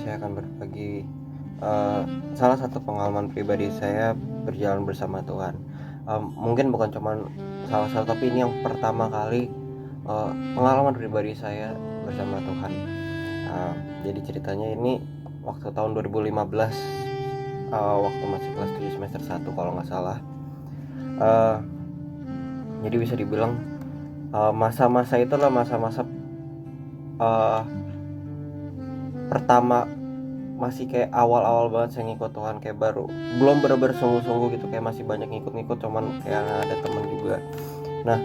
saya akan berbagi salah satu pengalaman pribadi saya berjalan bersama Tuhan. Mungkin bukan cuman salah satu, tapi ini yang pertama kali pengalaman pribadi saya bersama Tuhan. Jadi ceritanya ini waktu tahun 2015, waktu masih kelas 7 semester 1 kalau nggak salah. Jadi bisa dibilang masa-masa itu adalah masa-masa pertama, masih kayak awal-awal banget saya ngikut Tuhan, kayak baru belum bener-bener sungguh-sungguh gitu, kayak masih banyak ngikut-ngikut, cuman kayak ada temen juga. Nah,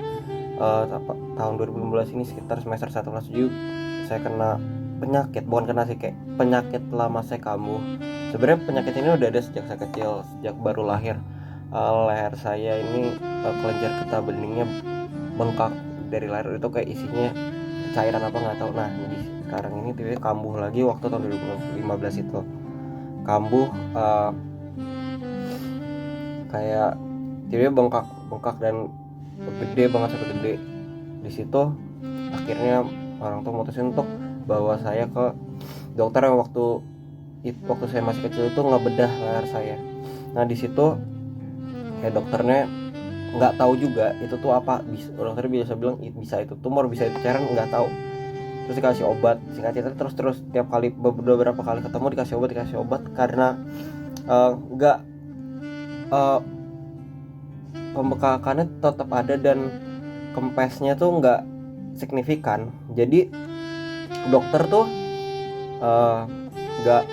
tahun 2015 ini sekitar semester 1 kelas 7 saya kena penyakit, bukan kena sih, kayak penyakit lama saya kambuh. Sebenarnya penyakit ini udah ada sejak saya kecil, sejak baru lahir. Leher saya ini kelenjar getah beningnya bengkak dari lahir, itu kayak isinya cairan apa nggak tahu. Nah, jadi sekarang ini tiba-tiba kambuh lagi. Waktu tahun 2015 itu kambuh, kayak tiba-tiba bengkak dan gede banget, sampai gede. Di situ akhirnya orang tua mutusin untuk bawa saya ke dokter yang waktu saya masih kecil itu ngebedah leher saya. Nah, di situ kayak dokternya nggak tahu juga itu tuh apa. Dokter biasa bilang bisa itu tumor, bisa itu cairan, nggak tahu. Terus dikasih obat, singkat cerita terus tiap kali, beberapa kali ketemu dikasih obat karena nggak pembekakannya tetap ada dan kempesnya tuh nggak signifikan. Jadi dokter tuh nggak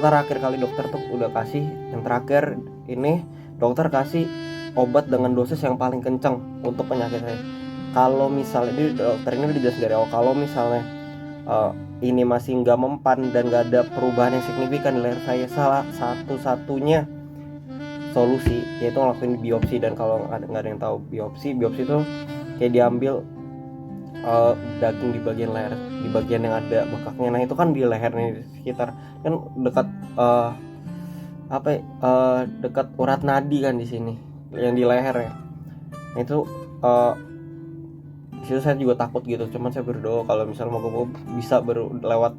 terakhir kali dokter tuh udah kasih, yang terakhir ini dokter kasih obat dengan dosis yang paling kencang untuk penyakit saya. Kalau misalnya ini dokter ini udah jelas dari awal, kalau misalnya ini masih nggak mempan dan nggak ada perubahan yang signifikan di leher saya, salah satu-satunya solusi yaitu ngelakuin biopsi. Dan kalau nggak ada yang tahu biopsi itu kayak diambil daging di bagian leher, di bagian yang ada bekaknya. Nah, itu kan di leher nih, sekitar kan dekat dekat urat nadi kan di sini, yang di leher ya. Nah, itu di situ saya juga takut gitu, cuman saya berdoa kalau misalnya mau bisa baru lewat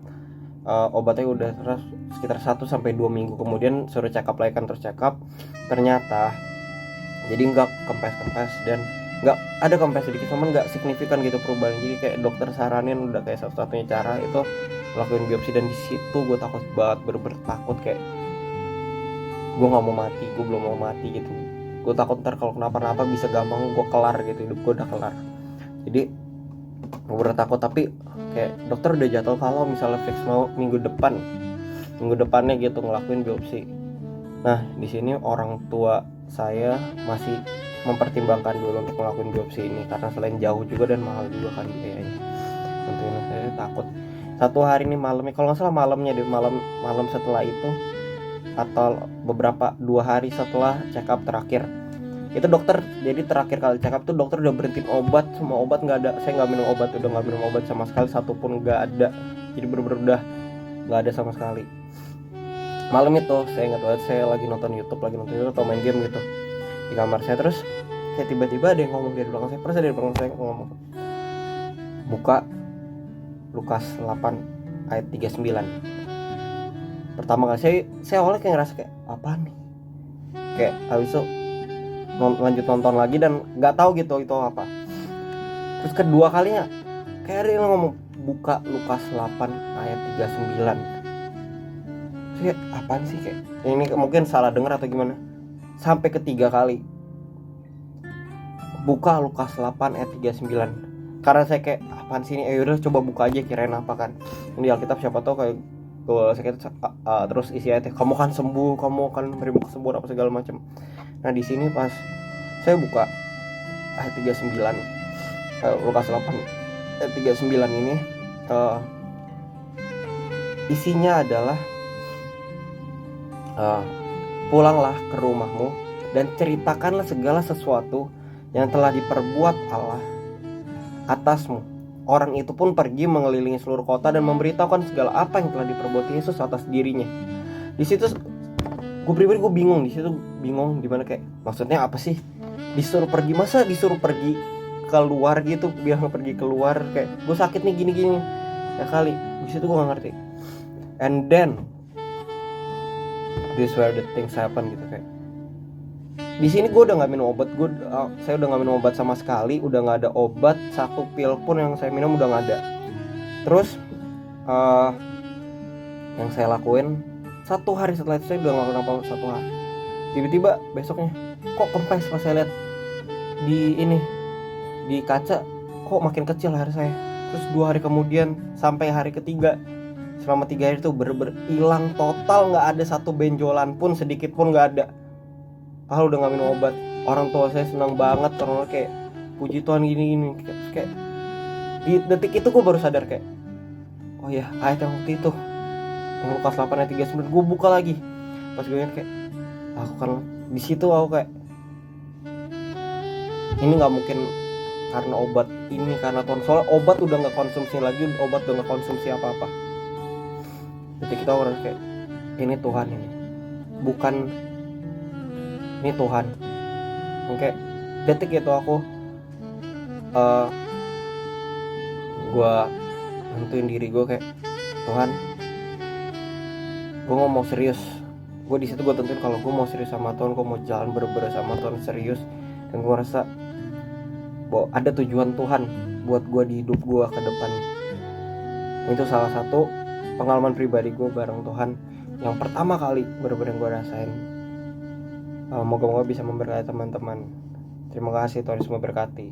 obatnya udah terus sekitar 1-2 minggu kemudian suruh check up lagi kan. Terus check up ternyata jadi nggak kempes dan nggak ada kempes sedikit, cuman nggak signifikan gitu perubahan. Jadi kayak dokter saranin udah kayak satu-satunya cara itu lakuin biopsi. Dan di situ gue takut banget, bener-bener takut, kayak gue nggak mau mati, gue belum mau mati gitu. Gue takut ntar kalau kenapa-napa bisa gampang gue kelar gitu, hidup gue udah kelar. Jadi gue bener takut, tapi kayak dokter udah jadwal kalau misalnya fix mau minggu depannya gitu ngelakuin biopsi. Nah, di sini orang tua saya masih mempertimbangkan dulu untuk ngelakuin biopsi ini karena selain jauh juga dan mahal juga kan biayanya. Tentunya saya takut. Satu hari ini malamnya, kalau nggak salah malamnya deh, malam setelah itu atau 2 hari setelah check up terakhir itu dokter, jadi terakhir kali check up tuh dokter udah berhentiin obat, semua obat nggak ada. Saya nggak minum obat, udah nggak minum obat sama sekali, satupun nggak ada. Jadi bener-bener udah nggak ada sama sekali. Malam itu saya ingat banget, saya lagi nonton YouTube atau main game gitu di kamar saya. Terus kayak tiba-tiba ada yang ngomong dari belakang saya, persis dari belakang saya ngomong, buka Lukas 8 ayat 39. Pertama kali saya awalnya kayak ngerasa kayak apaan nih, kayak habis itu lanjut nonton lagi dan nggak tahu gitu itu apa. Terus kedua kalinya kayak ada yang ngomong buka Lukas 8 ayat 39. Kayak apaan sih, kayak ini mungkin salah dengar atau gimana. Sampai ketiga kali buka Lukas 8 ayat 39. Karena saya kayak apaan sih ini, udah coba buka aja, kirain apa kan ini Alkitab, siapa tahu kayak gue sakit. Terus isi ayatnya, kamu kan sembuh, kamu akan menerima kesembuhan apa segala macam. Nah, di sini pas saya buka ayat 39, Lukas 8 ayat 39 ini isinya adalah pulanglah ke rumahmu dan ceritakanlah segala sesuatu yang telah diperbuat Allah atasmu. Orang itu pun pergi mengelilingi seluruh kota dan memberitahukan segala apa yang telah diperbuat Yesus atas dirinya. Di situ gue pribadi bingung, dimana kayak maksudnya apa sih disuruh pergi, masa disuruh pergi keluar gitu, biar pergi keluar, kayak gue sakit nih gini ya kali. Di situ gue nggak ngerti. And then this where the things happen gitu. Kayak di sini gue udah nggak minum obat, saya udah nggak minum obat sama sekali, udah nggak ada obat, satu pil pun yang saya minum udah nggak ada. Terus yang saya lakuin 1 hari setelah itu, saya udah nggak kenapa 1 hari, tiba-tiba besoknya kok kempes pas saya lihat di kaca, kok makin kecil leher saya. Terus 2 hari kemudian sampai hari ketiga, selama 3 hari itu bener-bener hilang total, nggak ada satu benjolan pun sedikit pun nggak ada. Padahal udah nggak minum obat. Orang tua saya senang banget karena kayak puji Tuhan gini. Kayak di detik itu gue baru sadar kayak, oh ya ayat yang waktu itu yang Lukas 8 ayat 39 gue buka lagi. Pas gue ingat kayak, aku kan di situ aku kayak, ini nggak mungkin karena obat ini, karena Tuhan. Soalnya obat udah nggak konsumsi lagi, obat udah nggak konsumsi apa-apa. Detik itu aku rasa kayak, ini Tuhan, ini bukan, ini Tuhan. Oke, detik itu aku gue nentuin diri gue kayak, Tuhan, gue mau serius. Gue di situ gue tentuin kalau gue mau serius sama Tuhan, gue mau jalan bener-bener sama Tuhan serius. Dan gue rasa bahwa ada tujuan Tuhan buat gue di hidup gue ke depan. Itu salah satu pengalaman pribadi gue bareng Tuhan yang pertama kali bener-bener gue rasain. Moga-moga bisa memberkati teman-teman. Terima kasih, Tuhan Yesus memberkati.